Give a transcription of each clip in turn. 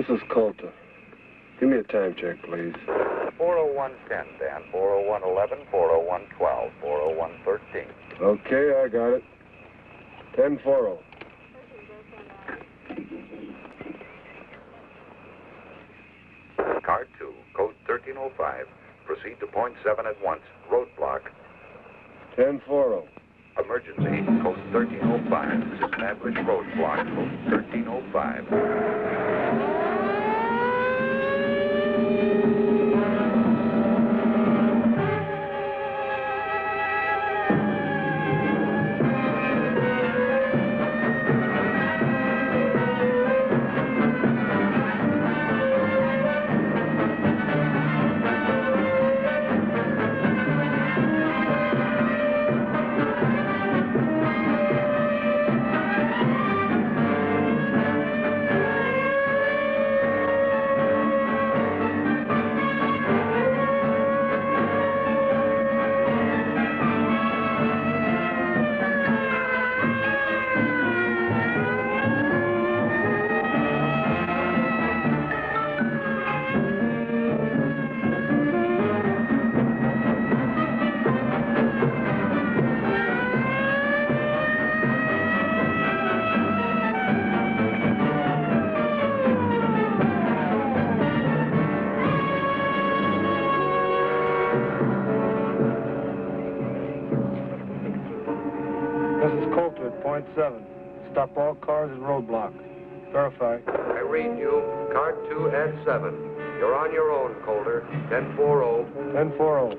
This is Coulter. Give me a time check, please. 40110, Dan. 40111, 40112, 40113. Okay, I got it. 10-4. Car 2, code 1305. Proceed to point 7 at once. Roadblock. 10-4. Emergency, code 1305. Establish roadblock, code 1305. Stop all cars and roadblock. Verify. I read you. Car 2 at 7. You're on your own, Coulter. 10-4. 10-4.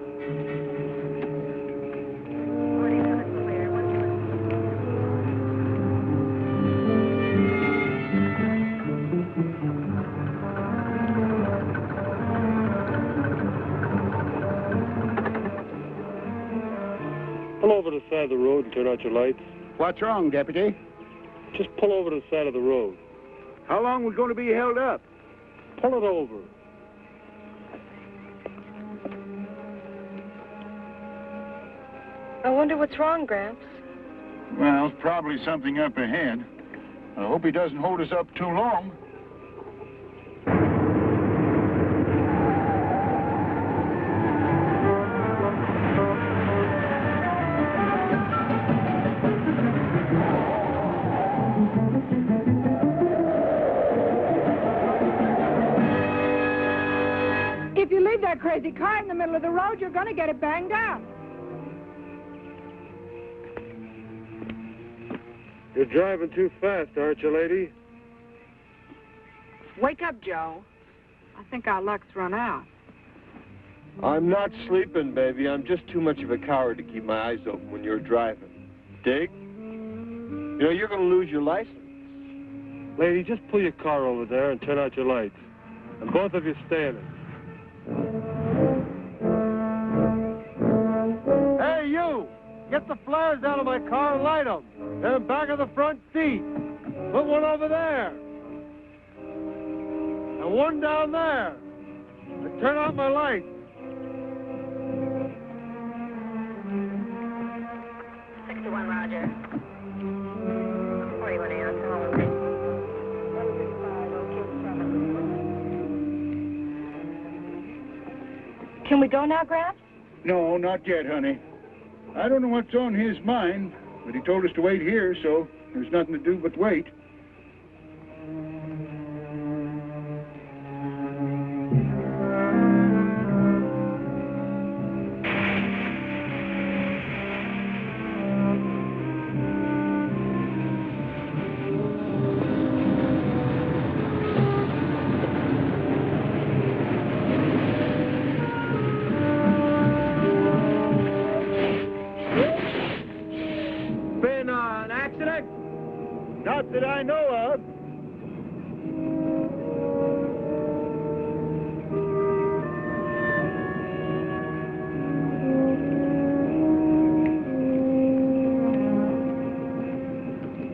Pull over to the side of the road and turn out your lights. What's wrong, Deputy? Just pull over to the side of the road. How long we going to be held up? Pull it over. I wonder what's wrong, Gramps. Well, probably something up ahead. I hope he doesn't hold us up too long. If you leave that crazy car in the middle of the road, you're going to get it banged out. You're driving too fast, aren't you, lady? Wake up, Joe. I think our luck's run out. I'm not sleeping, baby. I'm just too much of a coward to keep my eyes open when you're driving. Dig? You know, you're going to lose your license. Lady, just pull your car over there and turn out your lights. And both of you stay in it. Hey, you! Get the flares out of my car and light them. They're in back of the front seat. Put one over there. And one down there. And turn out my lights. 61, Roger. 41 out. Can we go now, Gramps? No, not yet, honey. I don't know what's on his mind, but he told us to wait here, so there's nothing to do but wait. Not that I know of.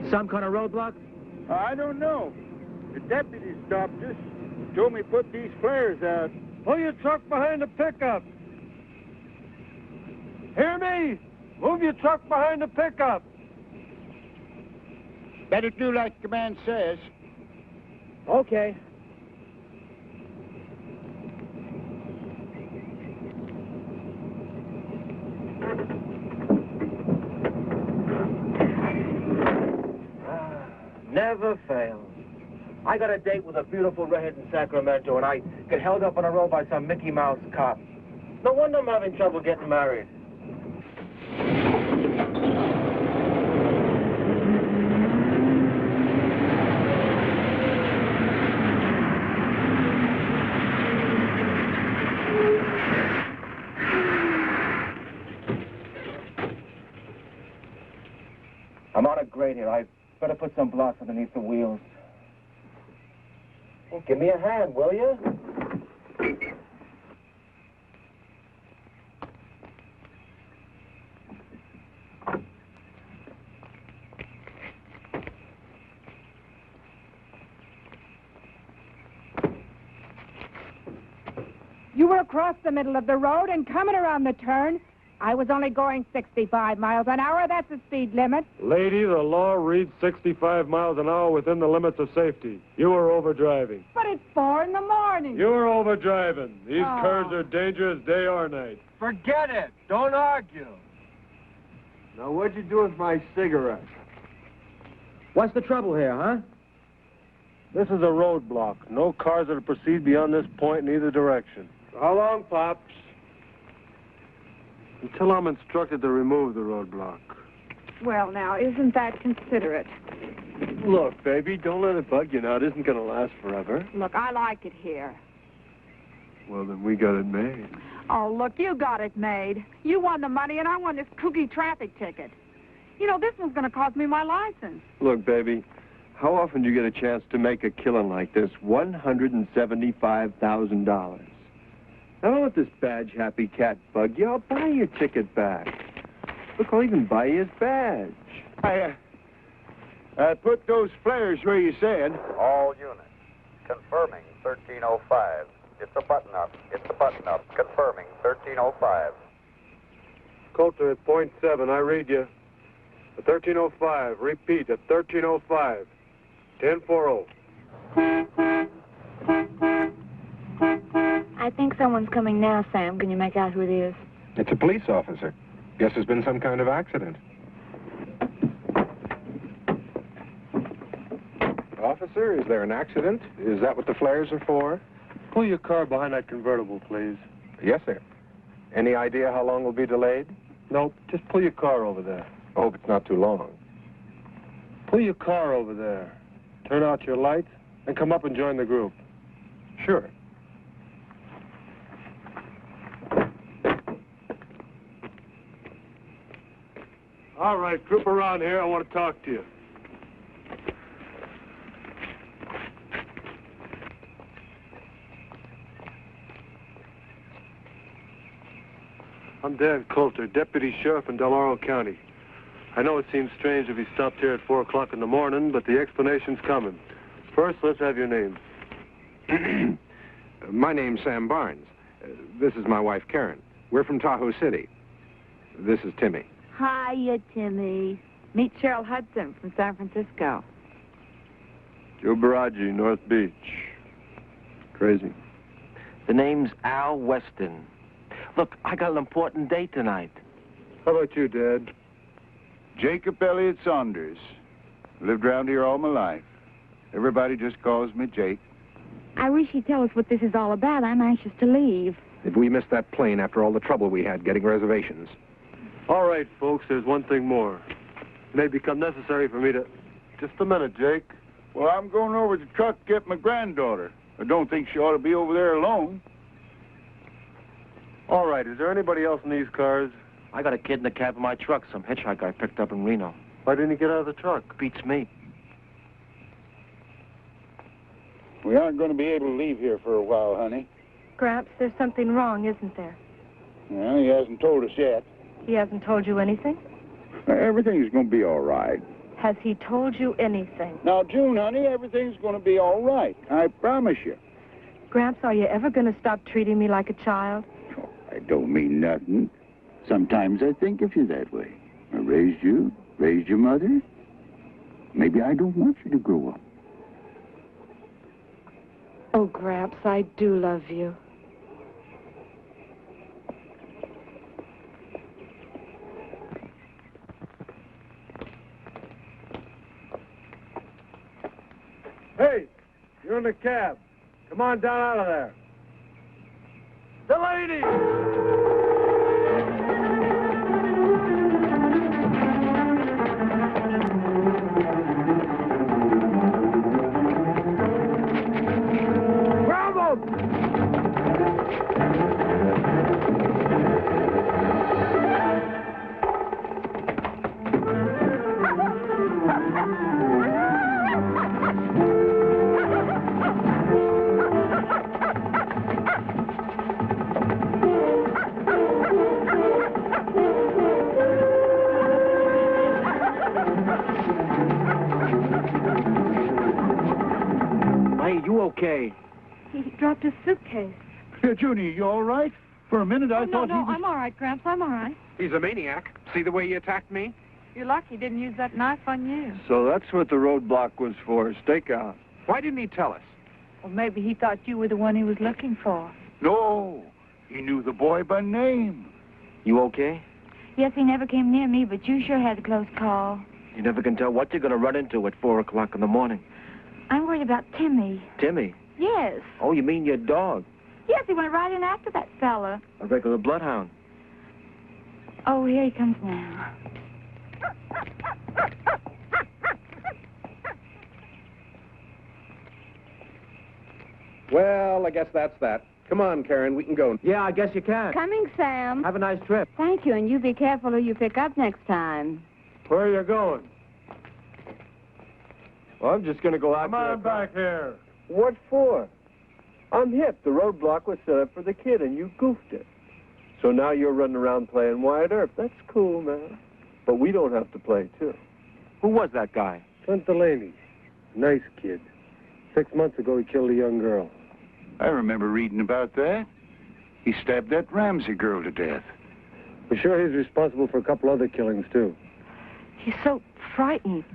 Some kind of roadblock? I don't know. The deputy stopped us, told me put these flares out. Pull your truck behind the pickup. Hear me? Move your truck behind the pickup. Better do like the man says. Okay. Never fails. I got a date with a beautiful redhead in Sacramento, and I get held up on a road by some Mickey Mouse cop. No wonder I'm having trouble getting married. I'm on a grade here. I better put some blocks underneath the wheels. Well, give me a hand, will you? You were across the middle of the road and coming around the turn. I was only going 65 miles an hour. That's the speed limit. Lady, the law reads 65 miles an hour within the limits of safety. You were overdriving. But it's 4 in the morning. You were overdriving. These Oh. curves are dangerous day or night. Forget it. Don't argue. Now, what'd you do with my cigarette? What's the trouble here, huh? This is a roadblock. No cars are to proceed beyond this point in either direction. How long, Pops? Until I'm instructed to remove the roadblock. Well, now, isn't that considerate? Look, baby, don't let it bug you now. It isn't going to last forever. Look, I like it here. Well, then we got it made. Oh, look, you got it made. You won the money, and I won this kooky traffic ticket. You know, this one's going to cost me my license. Look, baby, how often do you get a chance to make a killing like this? $175,000. I don't let this badge-happy cat bug you. I'll buy your ticket back. Look, I'll even buy you his badge. I put those flares where you said. All units. Confirming 1305. It's a button up. It's a button up. Confirming 1305. Coulter at .7, I read you. At 1305, repeat, at 1305. 1040. I think someone's coming now, Sam. Can you make out who it is? It's a police officer. Guess there's been some kind of accident. Officer, is there an accident? Is that what the flares are for? Pull your car behind that convertible, please. Yes, sir. Any idea how long we'll be delayed? Nope, just pull your car over there. Hope it's not too long. Pull your car over there. Turn out your lights and come up and join the group. Sure. All right, group around here. I want to talk to you. I'm Dan Coulter, Deputy Sheriff in Del Oro County. I know it seems strange if he stopped here at 4 o'clock in the morning, but the explanation's coming. First, let's have your names. My name's Sam Barnes. This is my wife, Karen. We're from Tahoe City. This is Timmy. Hiya, Timmy. Meet Cheryl Hudson from San Francisco. Joe Baraji, North Beach. Crazy. The name's Al Weston. Look, I got an important date tonight. How about you, Dad? Jacob Elliott Saunders. Lived around here all my life. Everybody just calls me Jake. I wish you'd tell us what this is all about. I'm anxious to leave. Did we miss that plane after all the trouble we had getting reservations? All right, folks, there's one thing more. It may become necessary for me to... Just a minute, Jake. Well, I'm going over to the truck to get my granddaughter. I don't think she ought to be over there alone. All right, is there anybody else in these cars? I got a kid in the cab of my truck, some hitchhiker I picked up in Reno. Why didn't he get out of the truck? Beats me. We aren't going to be able to leave here for a while, honey. Gramps, there's something wrong, isn't there? Well, he hasn't told us yet. He hasn't told you anything? Everything's going to be all right. Has he told you anything? Now, June, honey, everything's going to be all right. I promise you. Gramps, are you ever going to stop treating me like a child? Oh, I don't mean nothing. Sometimes I think of you that way. I raised you, raised your mother. Maybe I don't want you to grow up. Oh, Gramps, I do love you. Hey, you're in the cab. Come on down out of there. The lady! Hey, you okay? He dropped his suitcase. Junie, you all right? For a minute, I thought he was... I'm all right, Gramps. I'm all right. He's a maniac. See the way he attacked me? You're lucky he didn't use that knife on you. So that's what the roadblock was for, stakeout. Why didn't he tell us? Or maybe he thought you were the one he was looking for. No, he knew the boy by name. You okay? Yes, he never came near me, but you sure had a close call. You never can tell what you're going to run into at 4 o'clock in the morning. I'm worried about Timmy. Timmy? Yes. Oh, you mean your dog? Yes, he went right in after that fella. A regular bloodhound. Oh, here he comes now. Well, I guess that's that. Come on, Karen, we can go. Yeah, I guess you can. Coming, Sam. Have a nice trip. Thank you, and you be careful who you pick up next time. Where are you going? Well, I'm just going to go out. Come on back here. What for? I'm hip. The roadblock was set up for the kid, and you goofed it. So now you're running around playing Wyatt Earp. That's cool, man. But we don't have to play, too. Who was that guy? Clint Delaney. Nice kid. 6 months ago, he killed a young girl. I remember reading about that. He stabbed that Ramsey girl to death. We're sure he's responsible for a couple other killings, too. He's so frightened.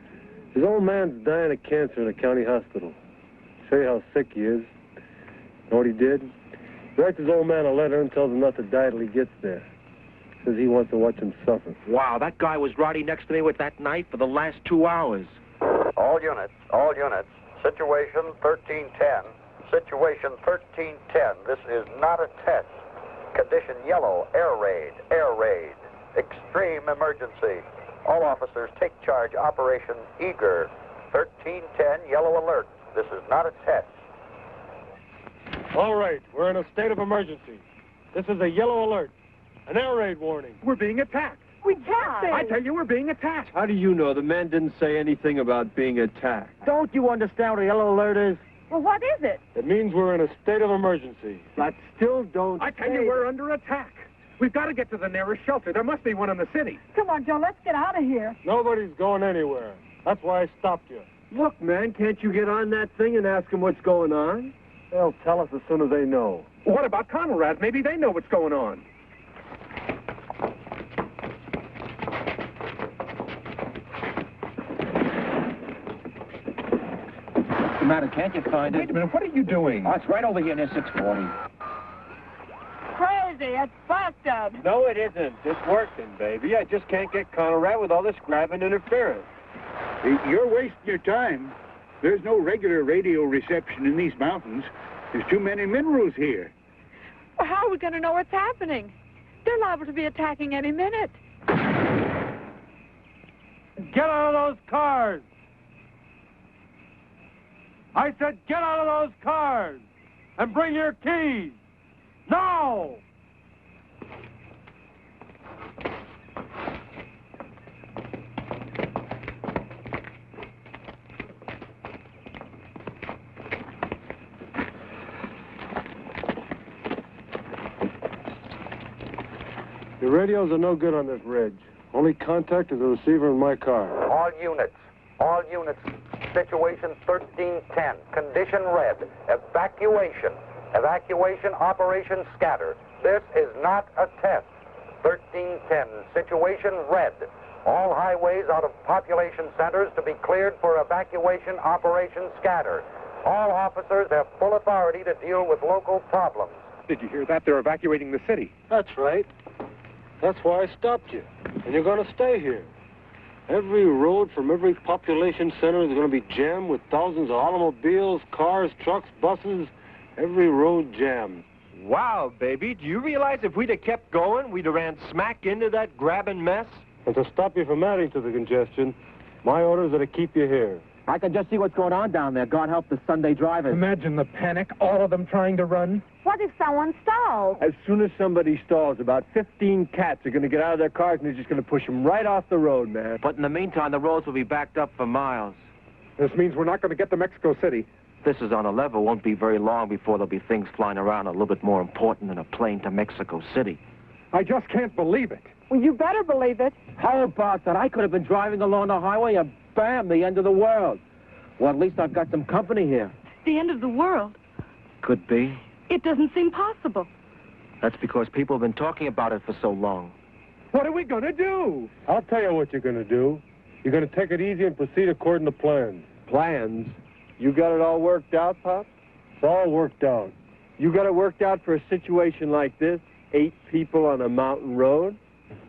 His old man's dying of cancer in a county hospital. Show you how sick he is. Know what he did? He writes his old man a letter and tells him not to die till he gets there. Says he wants to watch him suffer. Wow, that guy was riding next to me with that knife for the last 2 hours. All units. Situation 1310. Situation 1310. This is not a test. Condition yellow. Air raid. Extreme emergency. All officers take charge. Operation Eager. 1310. Yellow alert. This is not a test. All right, we're in a state of emergency. This is a yellow alert. An air raid warning. We're being attacked. We can't. I tell you, we're being attacked. How do you know? The man didn't say anything about being attacked. Don't you understand what a yellow alert is? Well, what is it? It means we're in a state of emergency. But still don't I tell you, we're under attack. We've got to get to the nearest shelter. There must be one in the city. Come on, Joe, let's get out of here. Nobody's going anywhere. That's why I stopped you. Look, man, can't you get on that thing and ask them what's going on? They'll tell us as soon as they know. What about Conrad? Maybe they know what's going on. What's the matter? Can't you find it? Wait a minute, what are you doing? Oh, it's right over here near 640. Crazy, it's busted. No, it isn't. It's working, baby. I just can't get Conrad with all this grabbing interference. You're wasting your time. There's no regular radio reception in these mountains. There's too many minerals here. Well, how are we going to know what's happening? They're liable to be attacking any minute. Get out of those cars! I said get out of those cars! And bring your keys! Now! The radios are no good on this ridge. Only contact is the receiver in my car. All units. Situation 1310. Condition red. Evacuation. Operation scatter. This is not a test. 1310. Situation red. All highways out of population centers to be cleared for evacuation. Operation scatter. All officers have full authority to deal with local problems. Did you hear that? They're evacuating the city. That's right. That's why I stopped you. And you're going to stay here. Every road from every population center is going to be jammed with thousands of automobiles, cars, trucks, buses. Every road jammed. Wow, baby, do you realize if we'd have kept going, we'd have ran smack into that grabbing mess? And to stop you from adding to the congestion, my orders are to keep you here. I can just see what's going on down there. God help the Sunday drivers. Imagine the panic, all of them trying to run. What if someone stalls? As soon as somebody stalls, about 15 cats are going to get out of their cars and they're just going to push them right off the road, man. But in the meantime, the roads will be backed up for miles. This means we're not going to get to Mexico City. This is on a level. Won't be very long before there'll be things flying around a little bit more important than a plane to Mexico City. I just can't believe it. Well, you better believe it. How about that? I could have been driving along the highway and bam, the end of the world. Well, at least I've got some company here. The end of the world? Could be. It doesn't seem possible. That's because people have been talking about it for so long. What are we going to do? I'll tell you what you're going to do. You're going to take it easy and proceed according to plans. Plans? You got it all worked out, Pop? It's all worked out. You got it worked out for a situation like this? 8 people on a mountain road?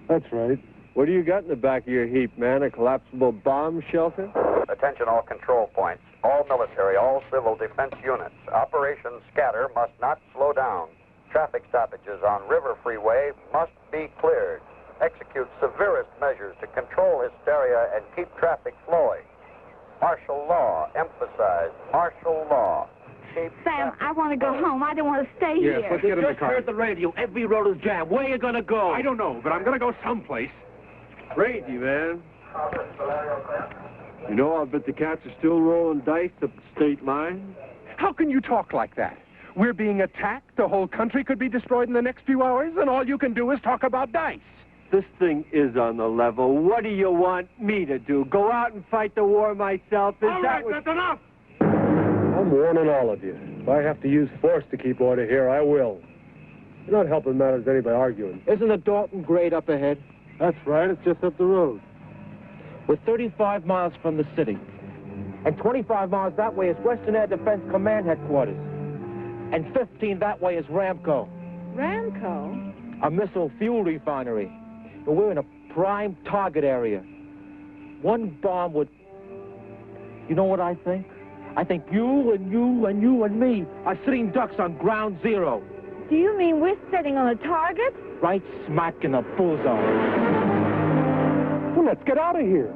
That's right. What do you got in the back of your heap, man? A collapsible bomb shelter? Attention all control points, all military, all civil defense units. Operation Scatter must not slow down. Traffic stoppages on River Freeway must be cleared. Execute severest measures to control hysteria and keep traffic flowing. Martial law, emphasize martial law. Sam, I want to go home. I don't want to stay here. Let's get in the Just car. heard the radio. Every road is jammed. Where are you going to go? I don't know, but I'm going to go someplace. Crazy, man. You know, I'll bet the cats are still rolling dice up the state line. How can you talk like that? We're being attacked. The whole country could be destroyed in the next few hours, and all you can do is talk about dice. This thing is on the level. What do you want me to do? Go out and fight the war myself? All right, that's enough. I'm warning all of you. If I have to use force to keep order here, I will. You're not helping matters any by arguing. Isn't the Dalton grade up ahead? That's right. It's just up the road. We're 35 miles from the city. And 25 miles that way is Western Air Defense Command Headquarters. And 15 that way is Ramco. Ramco? A missile fuel refinery. But we're in a prime target area. One bomb would... You know what I think? I think you and you and you and me are sitting ducks on ground zero. Do you mean we're sitting on a target? Right smack in the bullseye. Well, let's get out of here.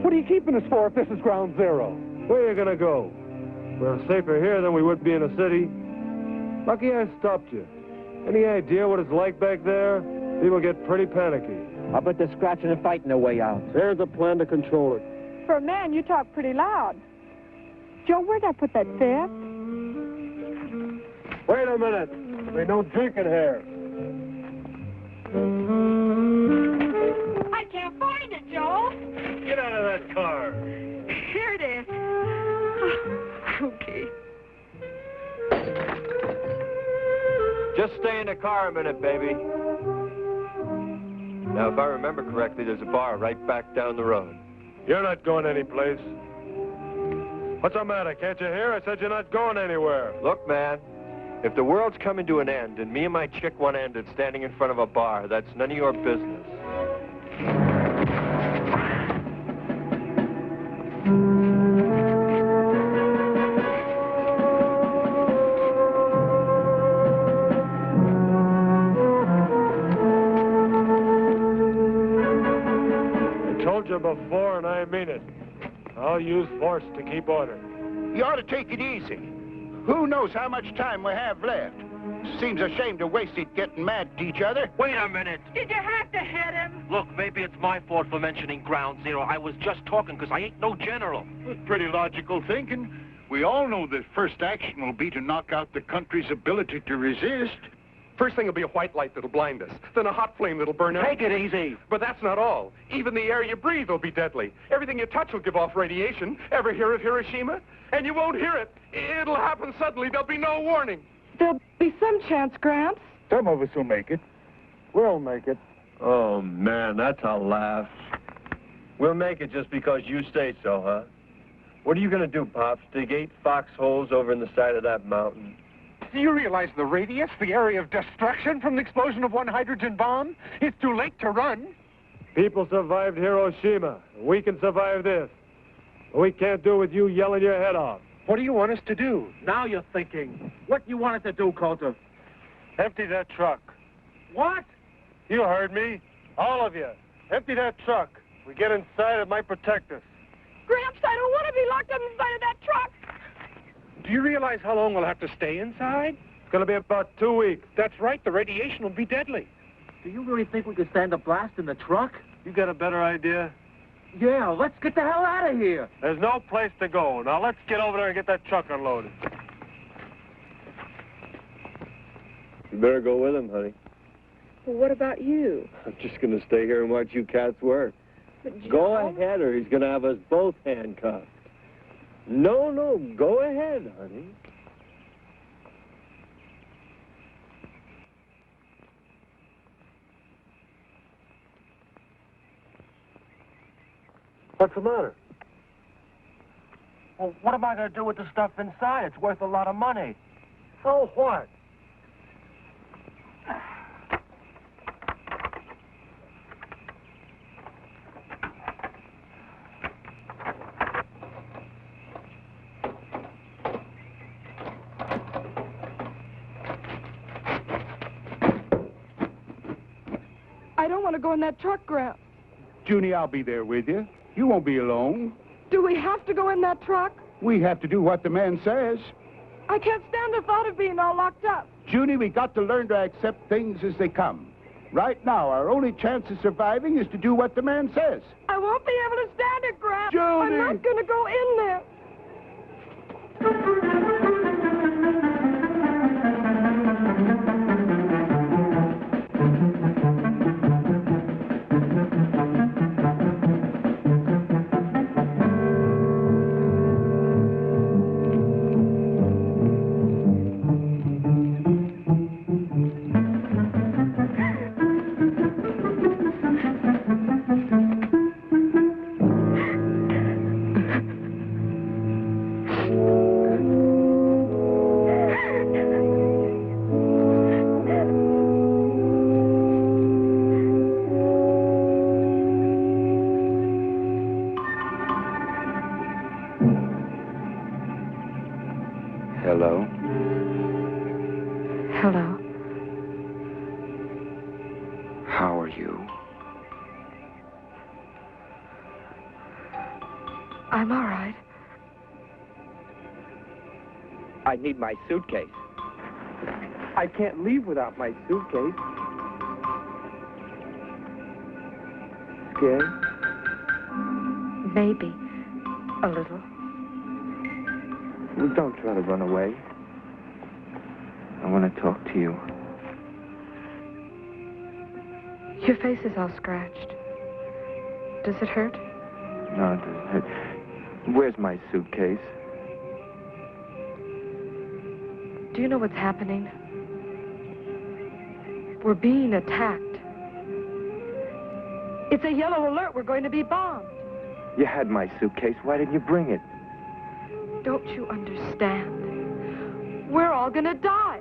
What are you keeping us for if this is ground zero? Where are you going to go? We're safer here than we would be in a city. Lucky I stopped you. Any idea what it's like back there? People get pretty panicky. I bet they're scratching and fighting their way out. There's a plan to control it. For a man, you talk pretty loud. Joe, where'd I put that fifth? Wait a minute. They don't drink in here. I can't find it, Joe. Get out of that car. Here it is. Okay. Just stay in the car a minute, baby. Now, if I remember correctly, there's a bar right back down the road. You're not going anyplace. What's the matter? Can't you hear? I said you're not going anywhere. Look, man, if the world's coming to an end and me and my chick one ended standing in front of a bar, that's none of your business. I told you before, and I mean it. I'll use force to keep order. You ought to take it easy. Who knows how much time we have left? Seems a shame to waste it getting mad at each other. Wait a minute. Did you have to hit him? Look, maybe it's my fault for mentioning ground zero. I was just talking because I ain't no general. Pretty logical thinking. We all know that first action will be to knock out the country's ability to resist. First thing will be a white light that'll blind us. Then a hot flame that'll burn out. Take it easy. But that's not all. Even the air you breathe will be deadly. Everything you touch will give off radiation. Ever hear of Hiroshima? And you won't hear it. It'll happen suddenly. There'll be no warning. There'll be some chance, Gramps. Some of us will make it. We'll make it. Oh, man, that's a laugh. We'll make it just because you say so, huh? What are you going to do, Pops? Dig 8 foxholes over in the side of that mountain? Do you realize the radius, the area of destruction from the explosion of one hydrogen bomb? It's too late to run. People survived Hiroshima. We can survive this. We can't do it with you yelling your head off. What do you want us to do? Now you're thinking. What you want us to do, Coulter? Empty that truck. What? You heard me. All of you. Empty that truck. We get inside, it might protect us. Gramps, I don't want to be locked up inside of that truck. Do you realize how long we'll have to stay inside? It's gonna be about 2 weeks. That's right, the radiation will be deadly. Do you really think we could stand a blast in the truck? You got a better idea? Yeah, let's get the hell out of here. There's no place to go. Now let's get over there and get that truck unloaded. You better go with him, honey. Well, what about you? I'm just gonna stay here and watch you cats work. But Joe... Go ahead, or he's gonna have us both handcuffed. No, go ahead, honey. What's the matter? Well, what am I going to do with the stuff inside? It's worth a lot of money. So what? I don't want to go in that truck, Gramps. Junie, I'll be there with you. You won't be alone. Do we have to go in that truck? We have to do what the man says. I can't stand the thought of being all locked up. Junie, we got to learn to accept things as they come. Right now, our only chance of surviving is to do what the man says. I won't be able to stand it, Gramps. Junie! I'm not going to go in there. Hello? Hello. How are you? I'm all right. I need my suitcase. I can't leave without my suitcase. Scared? Maybe. A little. Well, don't try to run away. I want to talk to you. Your face is all scratched. Does it hurt? No, it doesn't hurt. Where's my suitcase? Do you know what's happening? We're being attacked. It's a yellow alert. We're going to be bombed. You had my suitcase. Why didn't you bring it? Don't you understand? We're all gonna die.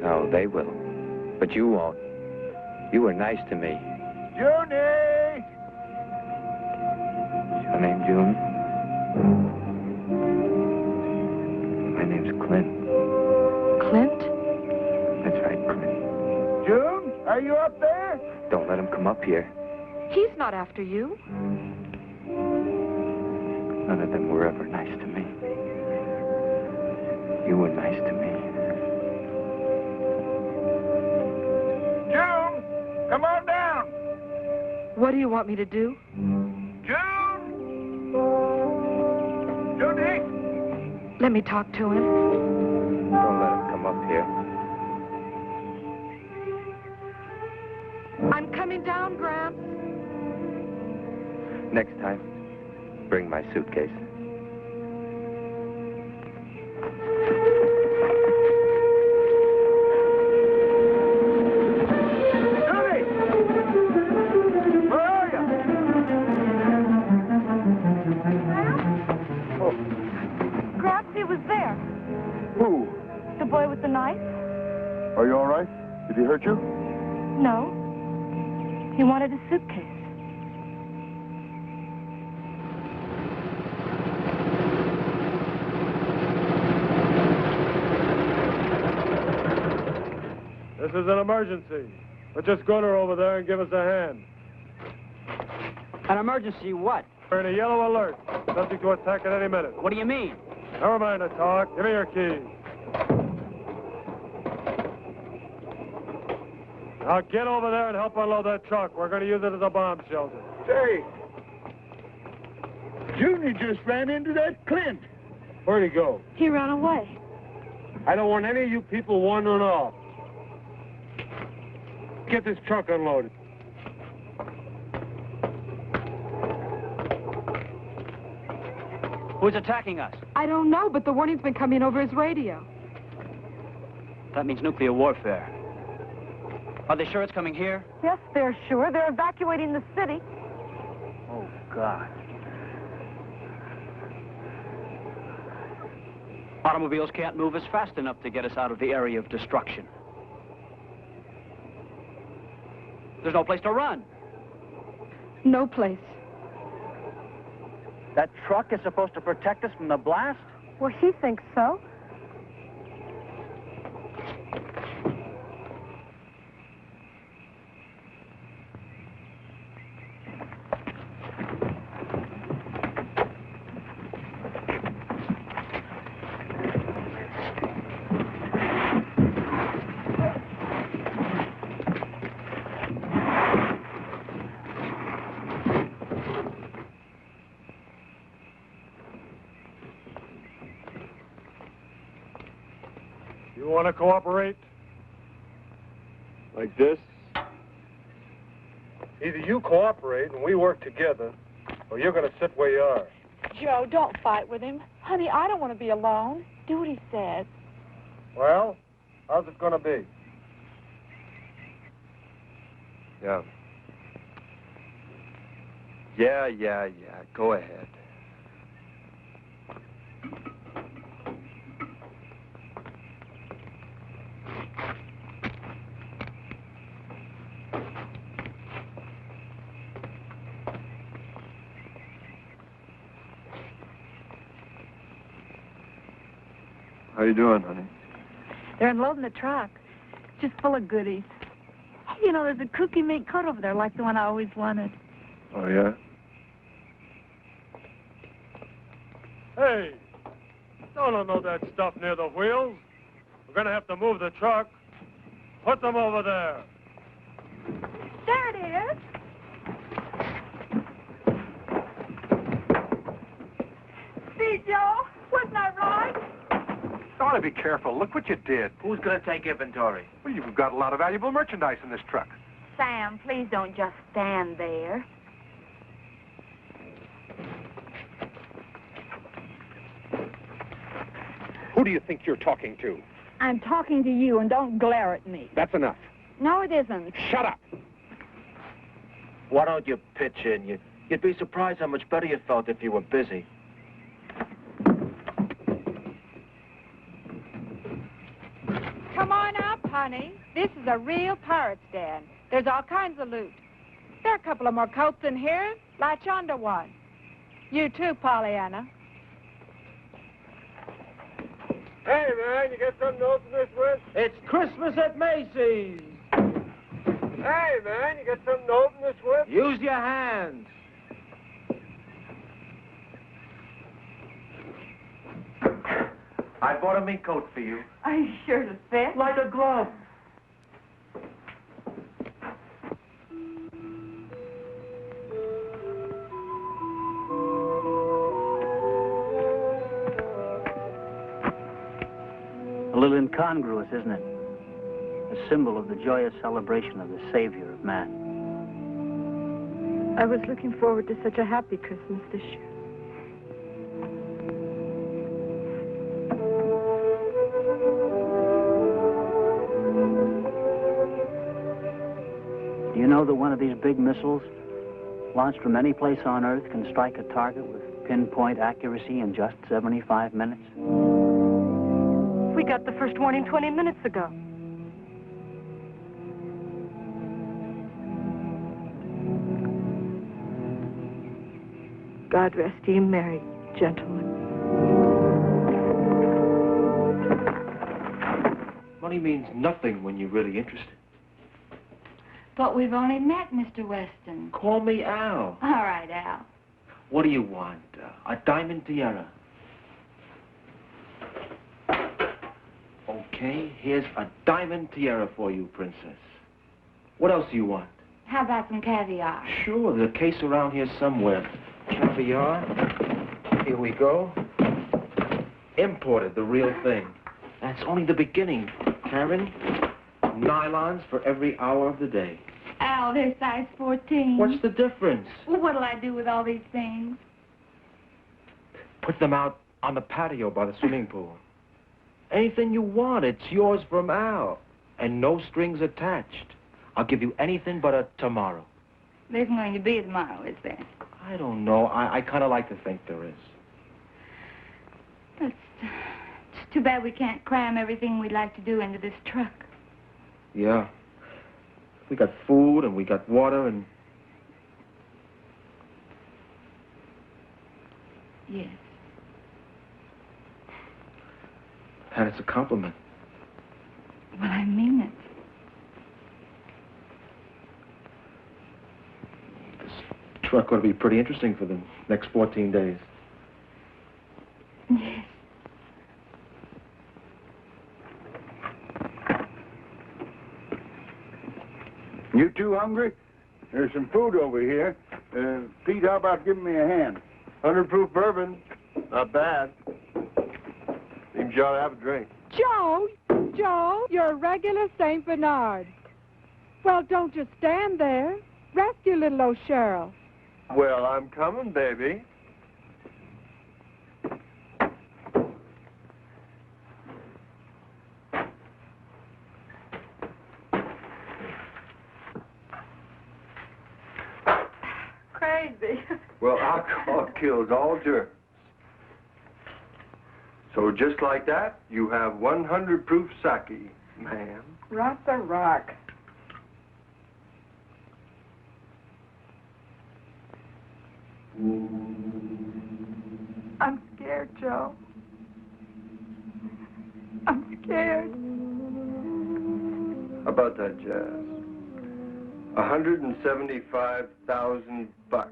Oh, they will. But you won't. You were nice to me. Junie! Your name June? My name's Clint. Clint? That's right, Clint. June, are you up there? Don't let him come up here. He's not after you. None of them were ever nice to me. You were nice to me. June, come on down. What do you want me to do? June! Junie! Let me talk to him. Don't let him come up here. I'm coming down, Gramps. Next time, bring my suitcase. Junie! Where are you? Gramps, he was there. Who? The boy with the knife? Are you all right? Did he hurt you? No. He wanted a suitcase. This is an emergency. But just go to her over there and give us a hand. An emergency what? We're in a yellow alert. Subject to attack at any minute. What do you mean? Never mind the talk. Give me your keys. Now get over there and help unload that truck. We're going to use it as a bomb shelter. Say, Junior just ran into that Clint. Where'd he go? He ran away. I don't want any of you people wandering off. Get this truck unloaded. Who's attacking us? I don't know, but the warning's been coming over his radio. That means nuclear warfare. Are they sure it's coming here? Yes, they're sure. They're evacuating the city. Oh, God. Automobiles can't move us fast enough to get us out of the area of destruction. There's no place to run. No place. That truck is supposed to protect us from the blast? Well, he thinks so. You want to cooperate? Like this? Either you cooperate and we work together, or you're going to sit where you are. Joe, don't fight with him. Honey, I don't want to be alone. Do what he says. Well, how's it going to be? Yeah. Yeah. Go ahead. How you doing, honey? They're unloading the truck. It's just full of goodies. You know, there's a cookie mink coat over there like the one I always wanted. Oh, yeah? Hey, don't unload that stuff near the wheels. We're going to have to move the truck. Put them over there. There it is. See, Joe? Wasn't I right? You ought to be careful. Look what you did. Who's going to take inventory? Well, you've got a lot of valuable merchandise in this truck. Sam, please don't just stand there. Who do you think you're talking to? I'm talking to you, and don't glare at me. That's enough. No, it isn't. Shut up. Why don't you pitch in? You'd be surprised how much better you felt if you were busy. Come on up, honey. This is a real pirate's den. There's all kinds of loot. There are a couple of more coats in here. Latch onto one. You too, Pollyanna. Hey, man, you got something to open this with? It's Christmas at Macy's. Hey, man, you got something to open this with? Use your hands. I bought a mink coat for you. Are you sure to fit? Like a glove. A little incongruous, isn't it? A symbol of the joyous celebration of the Savior of man. I was looking forward to such a happy Christmas this year. Do you know that one of these big missiles, launched from any place on Earth, can strike a target with pinpoint accuracy in just 75 minutes? We got the first warning 20 minutes ago. God rest ye merry gentlemen. Money means nothing when you're really interested. But we've only met, Mr. Weston. Call me Al. All right, Al. What do you want? A diamond tiara. Okay, here's a diamond tiara for you, princess. What else do you want? How about some caviar? Sure, there's a case around here somewhere. Caviar. Here we go. Imported, the real thing. That's only the beginning, Karen. Nylons for every hour of the day. Al, they're size 14. What's the difference? Well, what'll I do with all these things? Put them out on the patio by the swimming pool. Anything you want, it's yours from Al. And no strings attached. I'll give you anything but a tomorrow. There isn't going to be a tomorrow, is there? I don't know. I kind of like to think there is. It's too bad we can't cram everything we'd like to do into this truck. Yeah. We got food and we got water and... Yes. And it's a compliment. Well, I mean it. This truck ought to be pretty interesting for the next 14 days. Yes. You two hungry? There's some food over here. Pete, how about giving me a hand? 100 proof bourbon. Not bad. Seems you ought to have a drink. Joe, you're a regular St. Bernard. Well, don't just stand there. Rescue little old Cheryl. Well, I'm coming, baby. Crazy. Well, alcohol kills all germs. So just like that, you have 100 proof sake, ma'am. Rock the rock. I'm scared, Joe. I'm scared. How about that, Jazz? 175,000 bucks.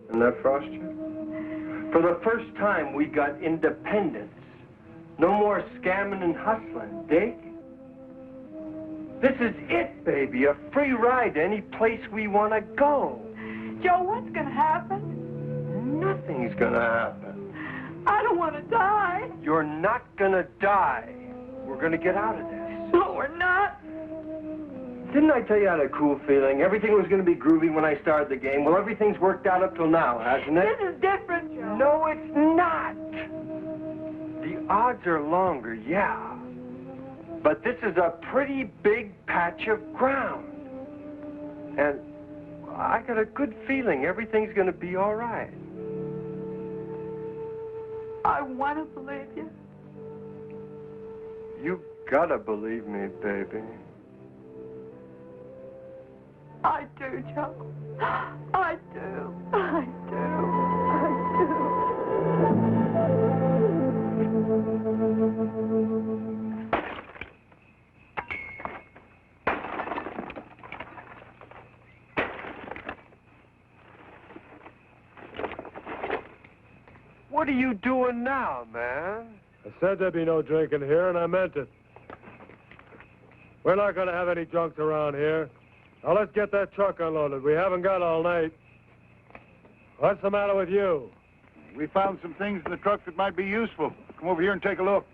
Isn't that frost you? For the first time, we got independence. No more scamming and hustling, dig? This is it, baby. A free ride to any place we want to go. Joe, what's going to happen? Nothing's going to happen. I don't want to die. You're not going to die. We're going to get out of this. No, we're not. Didn't I tell you I had a cool feeling? Everything was going to be groovy when I started the game. Well, everything's worked out up till now, hasn't it? This is different, Joe. No, it's not. The odds are longer, yeah. But this is a pretty big patch of ground. And I got a good feeling everything's going to be all right. I want to believe you. You gotta believe me, baby. I do, Joe. I do. I do. What are you doing now, man? I said there'd be no drinking here, and I meant it. We're not going to have any drunks around here. Now, let's get that truck unloaded. We haven't got all night. What's the matter with you? We found some things in the truck that might be useful. Come over here and take a look.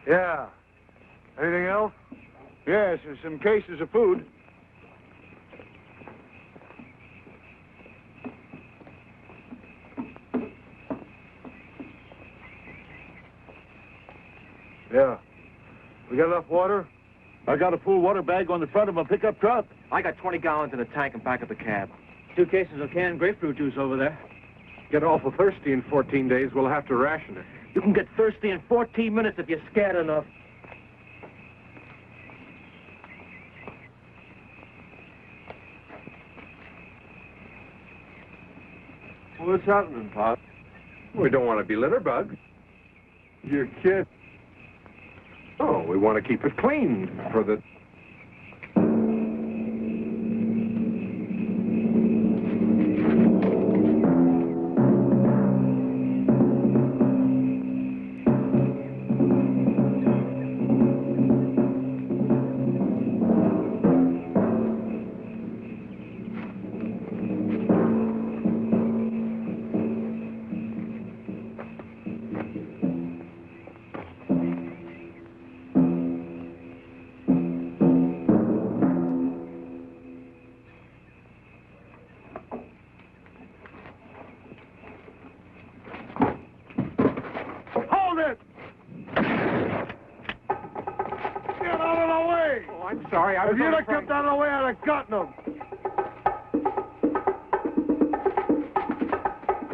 Yeah. Anything else? Yes, there's some cases of food. Yeah. We got enough water? I got a full water bag on the front of a pickup truck. I got 20 gallons in a tank and back of the cab. 2 cases of canned grapefruit juice over there. Get awful thirsty in 14 days, we'll have to ration it. You can get thirsty in 14 minutes if you're scared enough. What's happening, Pop? We don't want to be litter bugs. Your kid. Oh, we want to keep it clean for the... Sorry, I was If you'd have trying... kept out of the way, I'd have gotten them.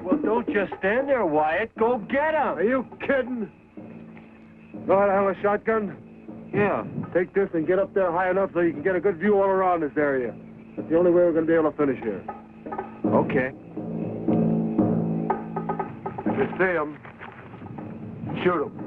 Well, don't just stand there, Wyatt. Go get him. Are you kidding? Know how to handle a shotgun? Yeah. Take this and get up there high enough so you can get a good view all around this area. That's the only way we're going to be able to finish here. Okay. If you see them, shoot them.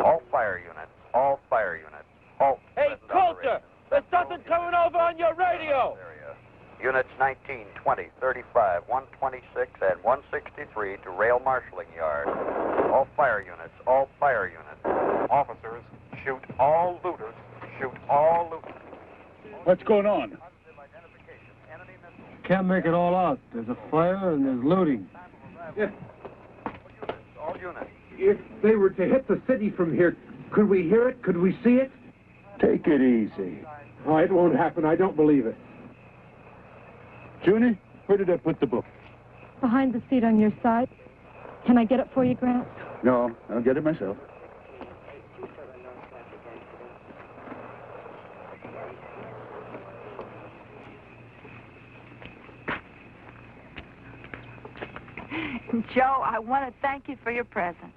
All fire units. All fire units. Halt. Hey, Coulter! There's something coming over on your radio! Units 19, 20, 35, 126, and 163 to rail marshalling yard. All fire units. All fire units. Officers, shoot all looters. Shoot all looters. What's going on? Can't make it all out. There's a fire and there's looting. All units. If they were to hit the city from here, could we hear it? Could we see it? Take it easy. Oh, it won't happen. I don't believe it. Junie, where did I put the book? Behind the seat on your side. Can I get it for you, Grant? No, I'll get it myself. Joe, I want to thank you for your present.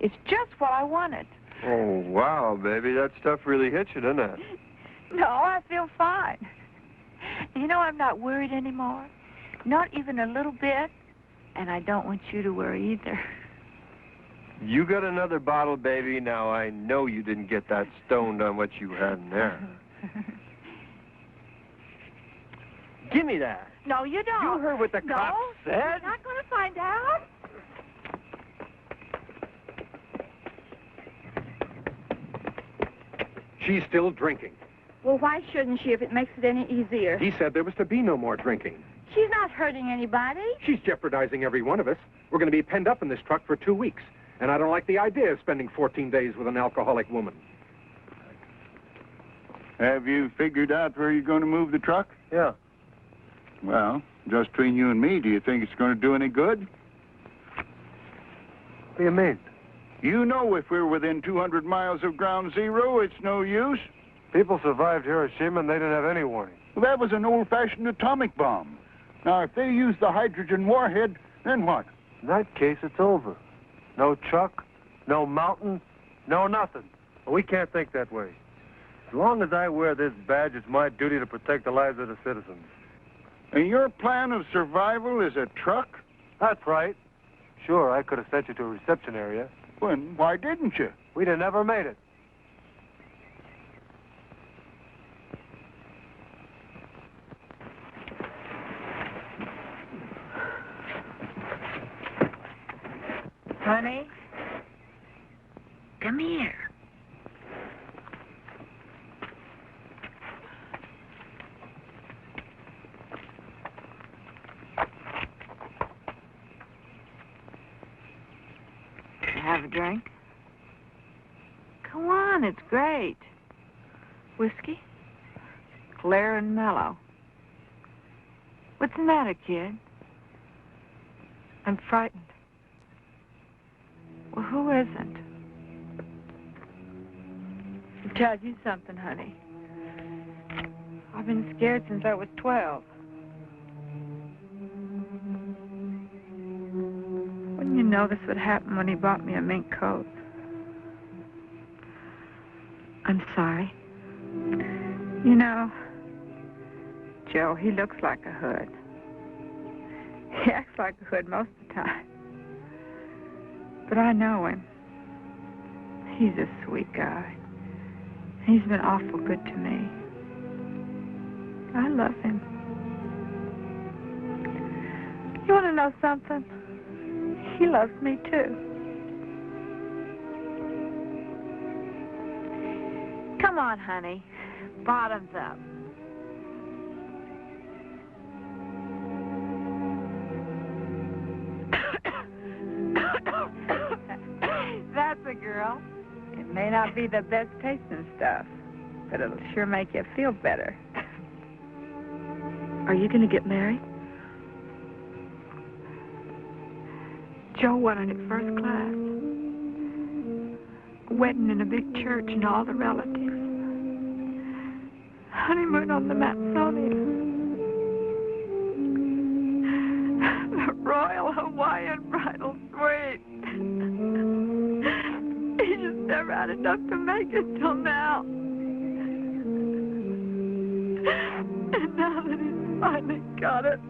It's just what I wanted. Oh, wow, baby. That stuff really hit you, doesn't it? No, I feel fine. You know, I'm not worried anymore. Not even a little bit. And I don't want you to worry either. You got another bottle, baby. Now, I know you didn't get that stoned on what you had in there. Give me that. No, you don't. You heard what the cop said? You're not going to find out. She's still drinking. Well, why shouldn't she if it makes it any easier? He said there was to be no more drinking. She's not hurting anybody. She's jeopardizing every one of us. We're going to be penned up in this truck for 2 weeks. And I don't like the idea of spending 14 days with an alcoholic woman. Have you figured out where you're going to move the truck? Yeah. Well, just between you and me, do you think it's going to do any good? What do you mean? You know if we're within 200 miles of ground zero, it's no use. People survived Hiroshima and they didn't have any warning. Well, that was an old-fashioned atomic bomb. Now, if they use the hydrogen warhead, then what? In that case, it's over. No truck, no mountain, no nothing. Well, we can't think that way. As long as I wear this badge, it's my duty to protect the lives of the citizens. And your plan of survival is a truck? That's right. Sure, I could have sent you to a reception area. Well, why didn't you? We'd have never made it. Honey, come here. Have a drink? Come on, it's great. Whiskey? Clear and mellow. What's the matter, kid? I'm frightened. Well, who isn't? I'll tell you something, honey. I've been scared since I was 12. Wouldn't you know this would happen when he bought me a mink coat? I'm sorry. You know, Joe, he looks like a hood. He acts like a hood most of the time. But I know him. He's a sweet guy. He's been awful good to me. I love him. You want to know something? He loves me, too. Come on, honey. Bottoms up. That's a girl. It may not be the best tasting stuff, but it'll sure make you feel better. Are you going to get married? Joe wanted it first class. A wedding in a big church and all the relatives. Honeymoon on the Matsonia. The Royal Hawaiian Bridal Suite. He just never had enough to make it till now. And now that he's finally got it.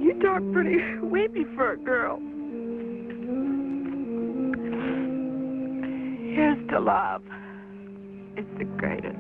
You talk pretty weepy for a girl. Here's to love. It's the greatest.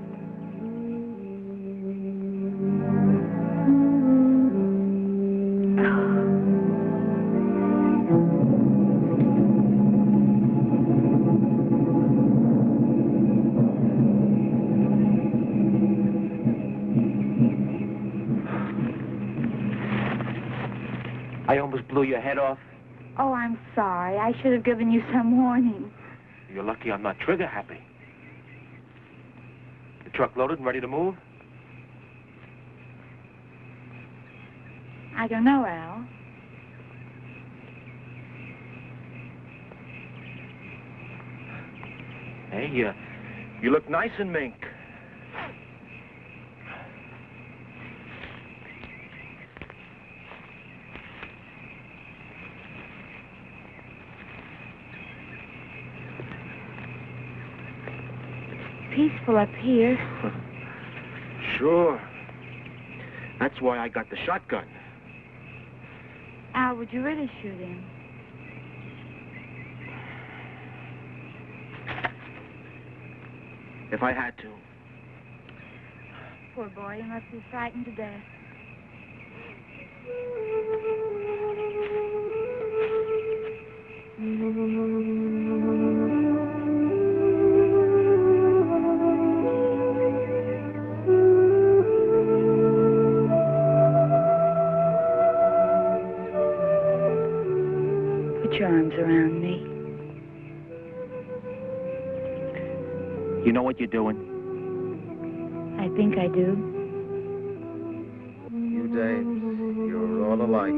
I almost blew your head off. Oh, I'm sorry. I should have given you some warning. You're lucky I'm not trigger happy. The truck loaded and ready to move? I don't know, Al. Hey, you look nice in mink. Peaceful up here. Sure. That's why I got the shotgun. Al, would you really shoot him? If I had to. Poor boy, he must be frightened to death. Put your arms around me. You know what you're doing? I think I do. You dames, you're all alike.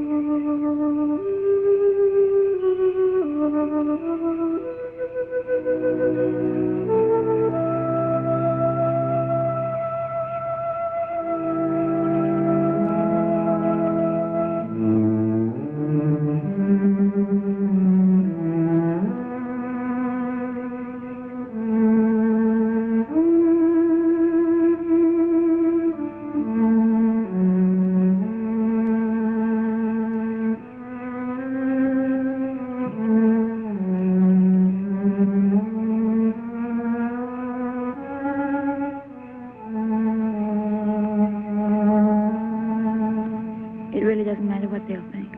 It really doesn't matter what they'll think.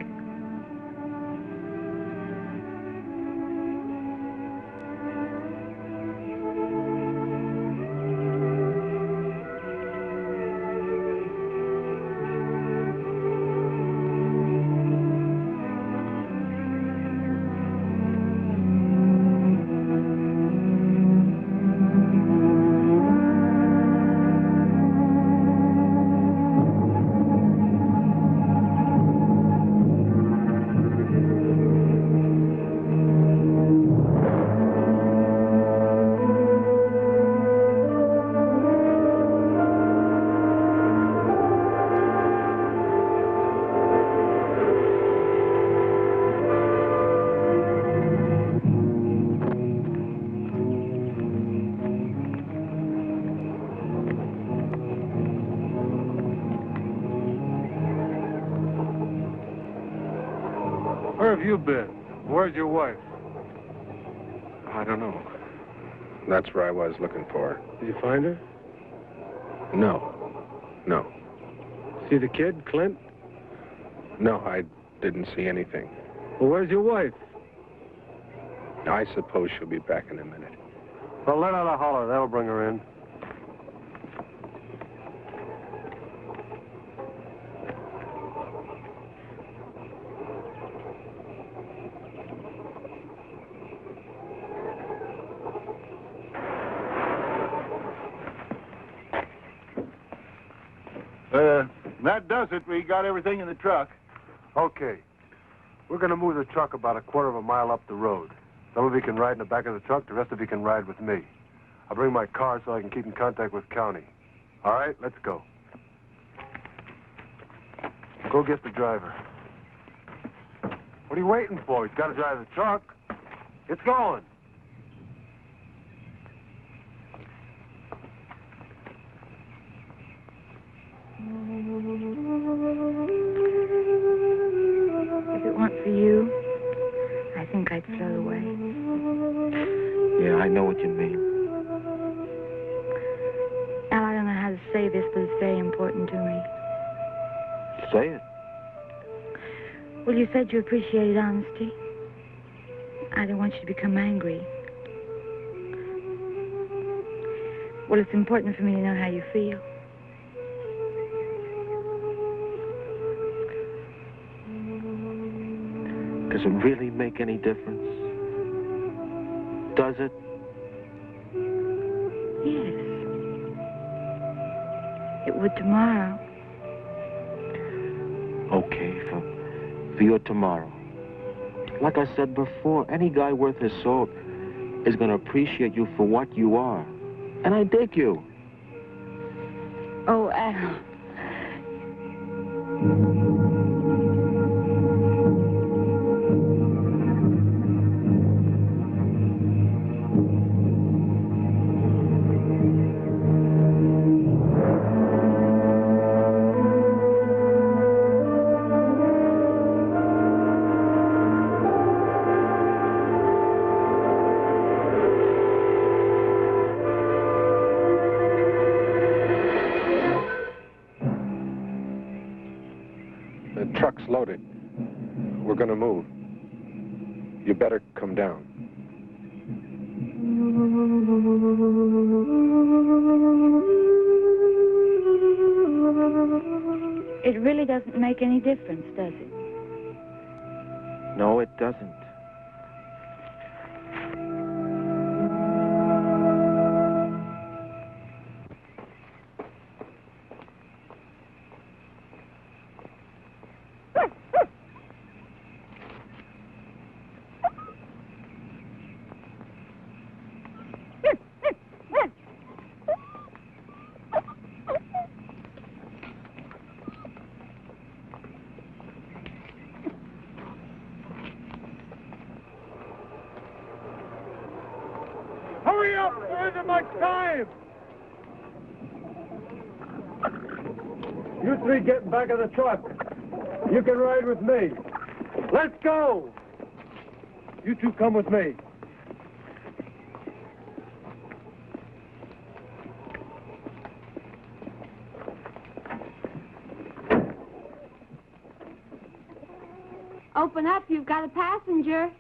Where have you been? Where's your wife? I don't know. That's where I was looking for her. Did you find her? No. See the kid, Clint? No, I didn't see anything. Well, where's your wife? I suppose she'll be back in a minute. Well, let out a holler. That'll bring her in. That does it. We got everything in the truck. Okay. We're going to move the truck about a quarter of a mile up the road. Some of you can ride in the back of the truck. The rest of you can ride with me. I'll bring my car so I can keep in contact with county. All right, let's go. Go get the driver. What are you waiting for? He's got to drive the truck. It's going. If it weren't for you, I think I'd float away. Yeah, I know what you mean. Al, I don't know how to say this, but it's very important to me. Say it. Well, you said you appreciated honesty. I don't want you to become angry. Well, it's important for me to know how you feel. Does it really make any difference? Does it? Yes. It would tomorrow. Okay, for your tomorrow. Like I said before, any guy worth his salt is going to appreciate you for what you are. And I dig you. Oh, Al. Truck's loaded. We're gonna move. You better come down. It really doesn't make any difference, does it? No, it doesn't. Hurry up! There isn't much time! You three get in back of the truck. You can ride with me. Let's go! You two come with me. Open up, you've got a passenger.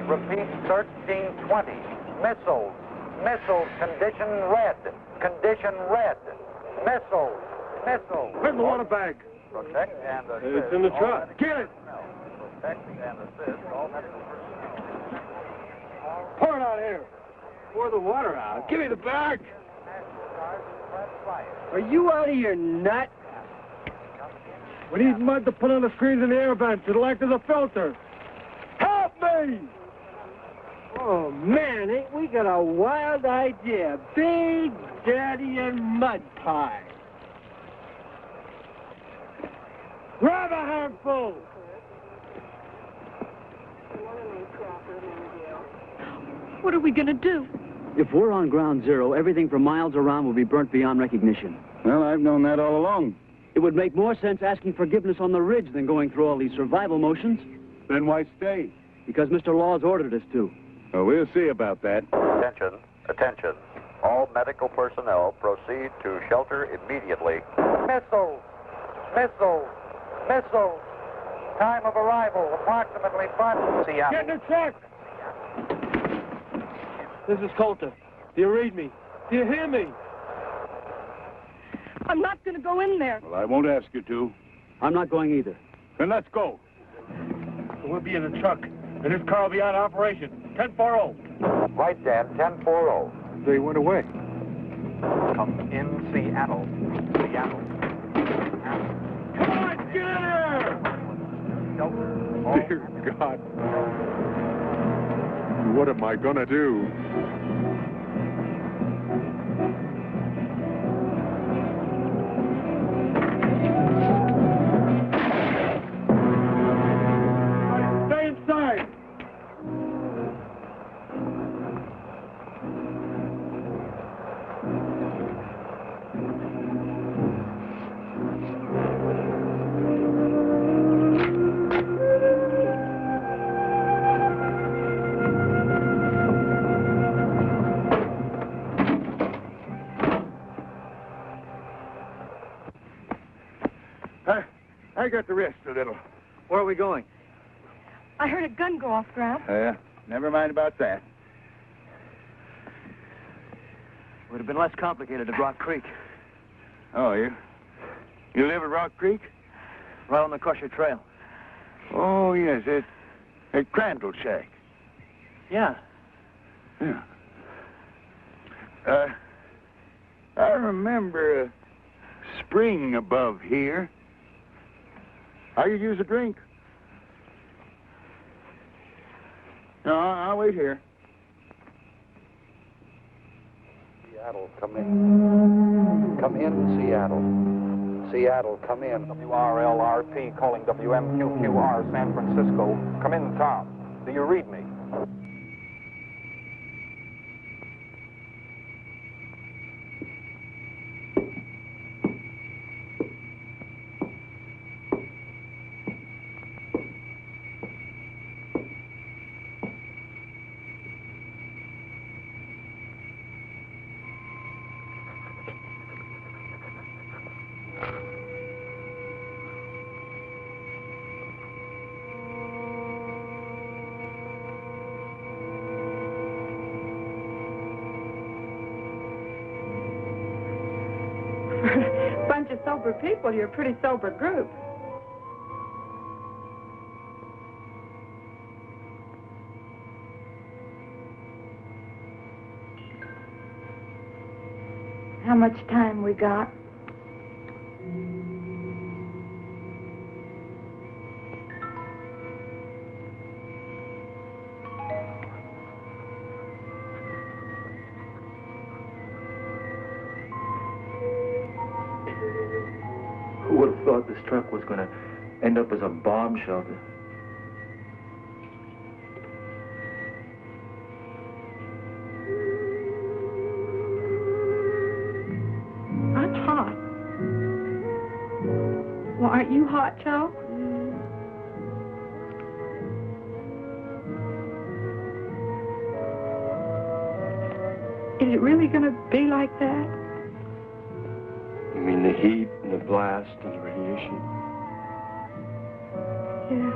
Repeat, 1320. Missiles. Missiles, condition red. Condition red. Missiles. Missiles. Where's the water bag? Protect and assist. It's in the truck. Get it! Protect and assist all medical personnel. Pour it out here. Pour the water out. Give me the bag. Are you out of your nut? We need mud to put on the screens in the air vents. It'll act as a filter. Help me! Oh, man, ain't we got a wild idea. Big Daddy and mud pie. Grab a handful! What are we going to do? If we're on ground zero, everything for miles around will be burnt beyond recognition. Well, I've known that all along. It would make more sense asking forgiveness on the ridge than going through all these survival motions. Then why stay? Because Mr. Law's ordered us to. Oh, we'll see about that. Attention, attention. All medical personnel proceed to shelter immediately. Missiles! Missiles! Missiles! Time of arrival, approximately 5 Seattle. Get in the truck! This is Coulter. Do you read me? Do you hear me? I'm not going to go in there. Well, I won't ask you to. I'm not going either. Then let's go. We'll be in the truck, and this car will be out of operation. 10-4-0. Right, Dan, 10-4-0. They went away. Come in Seattle. Seattle. Come on, get in here! Dear God. What am I gonna do? Stay inside! I got the rest a little. Where are we going? I heard a gun go off, Grab. Never mind about that. Would have been less complicated at Rock Creek. Oh, you live at Rock Creek? Right on the Crusher Trail. Oh, yes, at Crandall Shack. Yeah. Yeah. I remember a spring above here. How you use a drink? No, I'll wait here. Seattle, come in. Come in, Seattle. Seattle, come in. WRLRP calling WMQQR San Francisco. Come in, Tom. Do you read me? Bunch of sober people, you're a pretty sober group. How much time we got? Who would have thought this truck was going to end up as a bomb shelter? I'm hot. Well, aren't you hot, Joe? Is it really going to be like that? You mean the heat and the blast and the radiation? Yeah.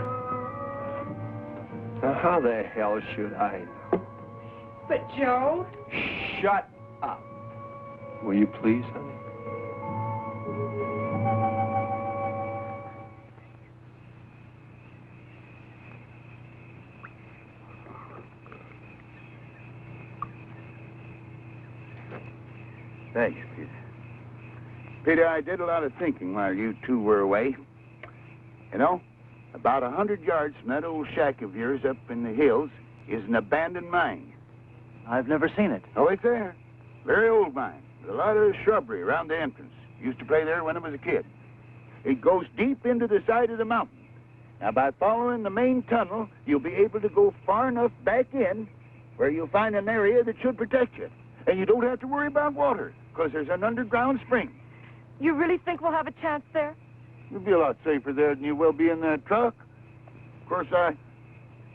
Now, how the hell should I know? But, Joe... Shut up. Will you please, honey? Thanks, Peter. Peter, I did a lot of thinking while you two were away. You know, about 100 yards from that old shack of yours up in the hills is an abandoned mine. I've never seen it. Oh, it's there. Very old mine. With a lot of shrubbery around the entrance. Used to play there when I was a kid. It goes deep into the side of the mountain. Now, by following the main tunnel, you'll be able to go far enough back in where you'll find an area that should protect you. And you don't have to worry about water, because there's an underground spring. You really think we'll have a chance there? You'll be a lot safer there than you will be in that truck. Of course, I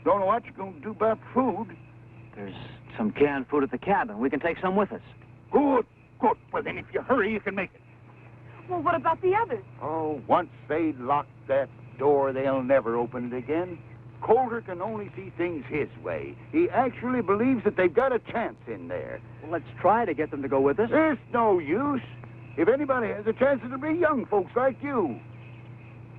don't know what you're going to do about food. There's some canned food at the cabin. We can take some with us. Good, good. Well, then, if you hurry, you can make it. Well, what about the others? Oh, once they lock that door, they'll never open it again. Coulter can only see things his way. He actually believes that they've got a chance in there. Well, let's try to get them to go with us. There's no use. If anybody has a chance, it'll be young folks like you.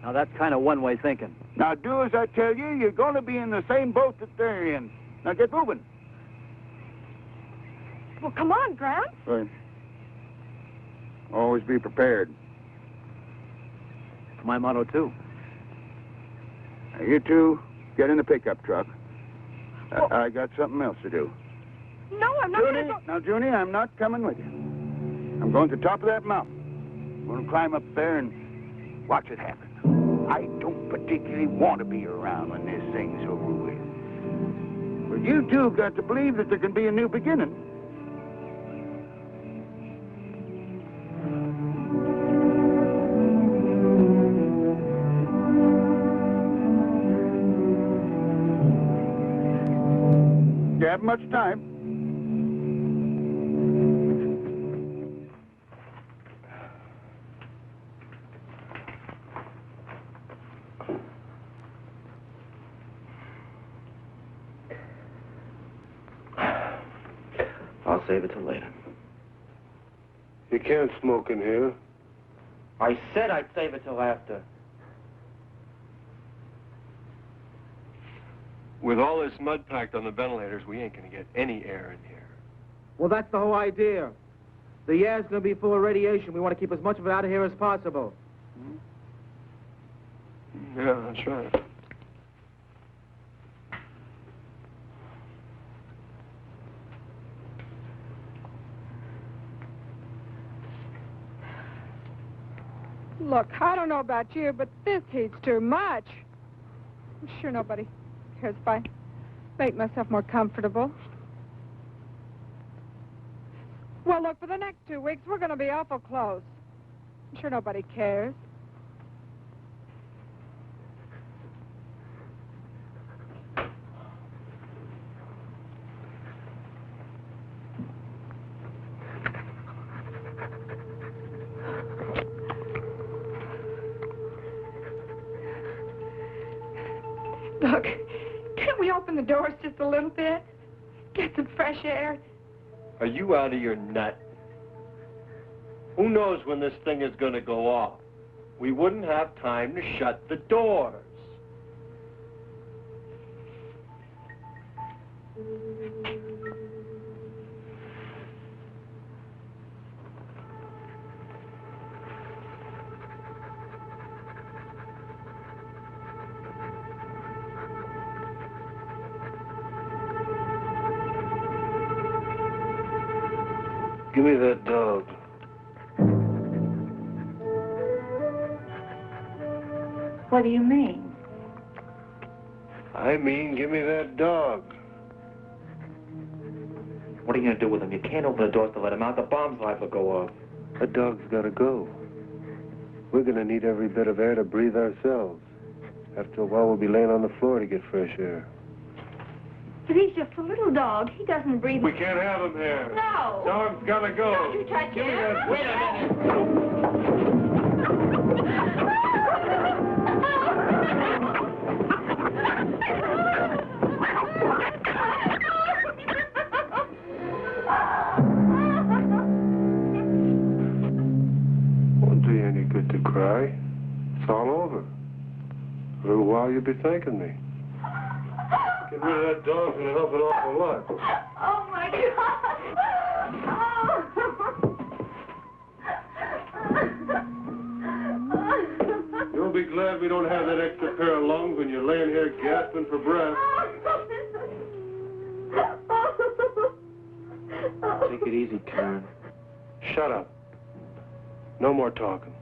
Now, that's kind of one-way thinking. Now, do as I tell you. You're going to be in the same boat that they're in. Now, get moving. Well, come on, Grant. Right. Always be prepared. It's my motto, too. Now, you two, get in the pickup truck. I got something else to do. No, I'm not going to go... Now, Junie, I'm not coming with you. I'm going to the top of that mountain. I'm going to climb up there and watch it happen. I don't particularly want to be around when this thing's over with. But you two got to believe that there can be a new beginning. You have much time. I'll save it till later. You can't smoke in here. I said I'd save it till after. With all this mud packed on the ventilators, we ain't gonna get any air in here. Well, that's the whole idea. The air's gonna be full of radiation. We want to keep as much of it out of here as possible. Yeah, that's right. Look, I don't know about you, but this heat's too much. I'm sure nobody cares if I make myself more comfortable. Well, look, for the next 2 weeks, we're going to be awful close. I'm sure nobody cares. Look, can't we open the doors just a little bit? Get some fresh air? Are you out of your nut? Who knows when this thing is going to go off? We wouldn't have time to shut the doors. Give me that dog. What do you mean? I mean, give me that dog. What are you gonna do with him? You can't open the doors to let him out. The bomb's liable to go off. That dog's gotta go. We're gonna need every bit of air to breathe ourselves. After a while, we'll be laying on the floor to get fresh air. But he's just a little dog. He doesn't breathe. We can't have him here. No. Dog's gotta go. Don't you touch Give me him. that. Wait a minute. Won't do you any good to cry. It's all over. A little while you'll be thanking me. Get rid of that dog's gonna help an awful lot. Oh, my God. You'll be glad we don't have that extra pair of lungs when you're laying here gasping for breath. Take it easy, Karen. Shut up. No more talking.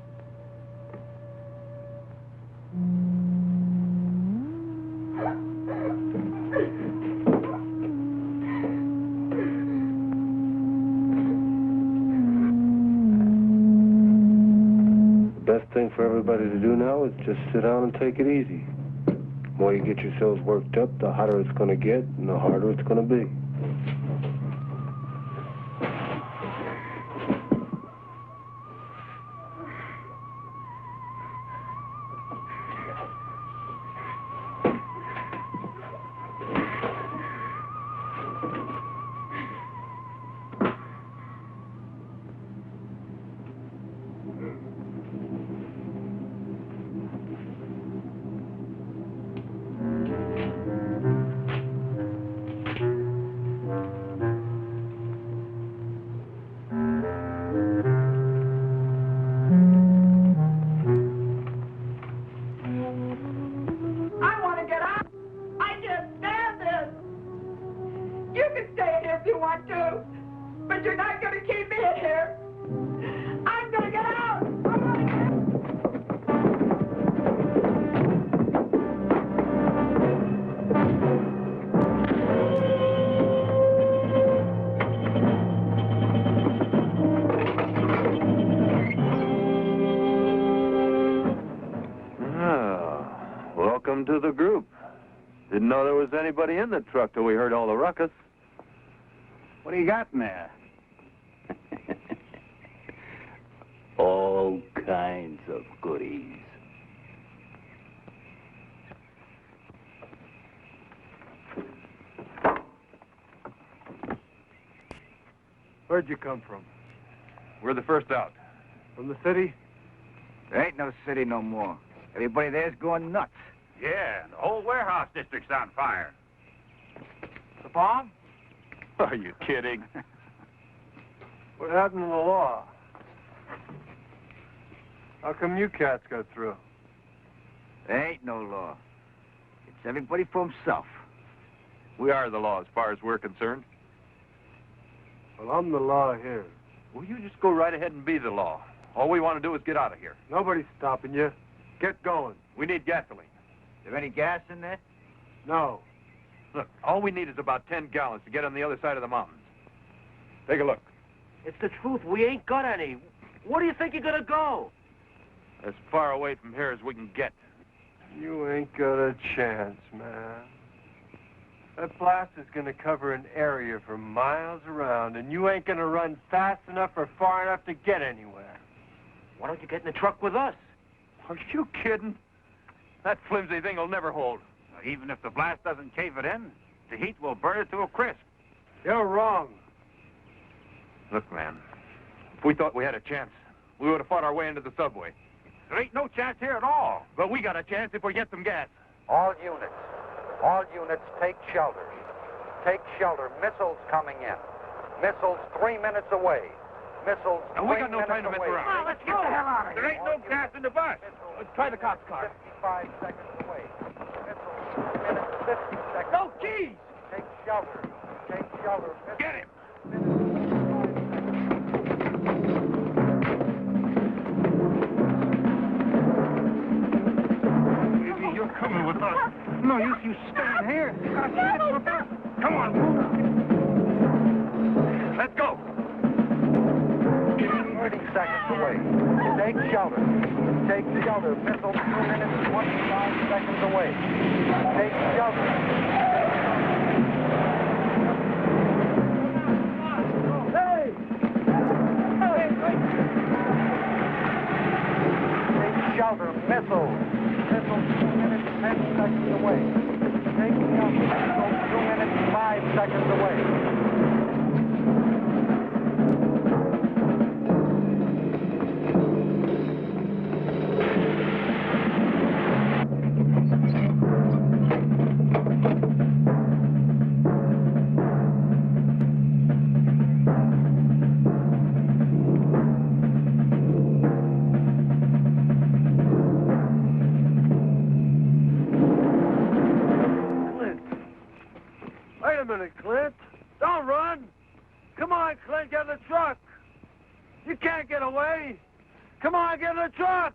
The best thing for everybody to do now is just sit down and take it easy. The more you get yourselves worked up, the hotter it's going to get and the harder it's going to be. To the group. Didn't know there was anybody in the truck till we heard all the ruckus. What do you got in there? All kinds of goodies. Where'd you come from? We're the first out. From the city? There ain't no city no more. Everybody there's going nuts. Yeah, the whole warehouse district's on fire. The bomb? Are you kidding? What happened to the law? How come you cats got through? There ain't no law. It's everybody for himself. We are the law as far as we're concerned. Well, I'm the law here. Well, you just go right ahead and be the law. All we want to do is get out of here. Nobody's stopping you. Get going. We need gasoline. Is there any gas in there? No. Look, all we need is about 10 gallons to get on the other side of the mountains. Take a look. It's the truth. We ain't got any. Where do you think you're gonna go? As far away from here as we can get. You ain't got a chance, man. That blast is gonna cover an area for miles around, and you ain't gonna run fast enough or far enough to get anywhere. Why don't you get in the truck with us? Are you kidding? That flimsy thing will never hold. Even if the blast doesn't cave it in, the heat will burn it to a crisp. You're wrong. Look, man, if we thought we had a chance, we would have fought our way into the subway. There ain't no chance here at all. But we got a chance if we get some gas. All units, take shelter. Take shelter. Missiles coming in. Missiles 3 minutes away. Missiles And we got no time to mess around. Now, let's get the hell out of here. There ain't no gas in the bus. Let's try the cop's car. 55 seconds away. Missiles 3 minutes, 50 seconds. No keys. Take shelter. Take shelter. Missiles, Get him. Baby, you're coming with us. No use you staying here. You gotta get to the bus. Come on, move. Let's go. 30 seconds away. Take shelter. Take shelter. Missiles 2 minutes, 25 seconds away. Take shelter. Come on, Clint, get in the truck. You can't get away. Come on, get in the truck.